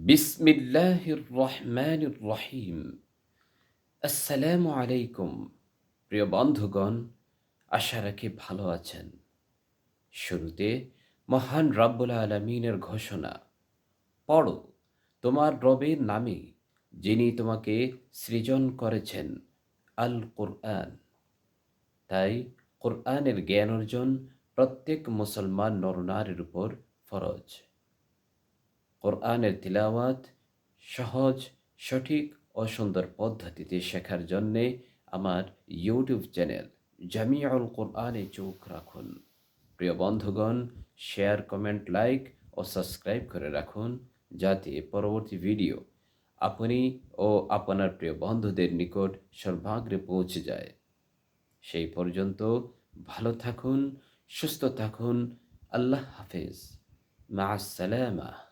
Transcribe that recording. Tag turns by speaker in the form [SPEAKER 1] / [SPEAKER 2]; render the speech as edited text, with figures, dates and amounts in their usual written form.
[SPEAKER 1] বিসমিল্লাহির রহমানির রহিম। আসসালামু আলাইকুম। প্রিয় বন্ধুগণ, আশা রাখি ভালো আছেন। শুরুতে মহান রব্বুল আলামিনের ঘোষণা, পড়ো তোমার রবের নামে যিনি তোমাকে সৃজন করেছেন, আল কোরআন। তাই কোরআনের জ্ঞান অর্জন প্রত্যেক মুসলমান নরনারীর উপর ফরজ। কোরআনের তিলাওয়াত সহজ, সঠিক ও সুন্দর পদ্ধতিতে শেখার জন্যে আমার ইউটিউব চ্যানেল জামিউল কোরআনে চোখ রাখুন। প্রিয় বন্ধুগণ, শেয়ার, কমেন্ট, লাইক ও সাবস্ক্রাইব করে রাখুন, যাতে পরবর্তী ভিডিও আপনি ও আপনার প্রিয় বন্ধুদের নিকট সর্বাগ্রে পৌঁছে যায়। সেই পর্যন্ত ভালো থাকুন, সুস্থ থাকুন। আল্লাহ হাফেজ। মা আসসালামা।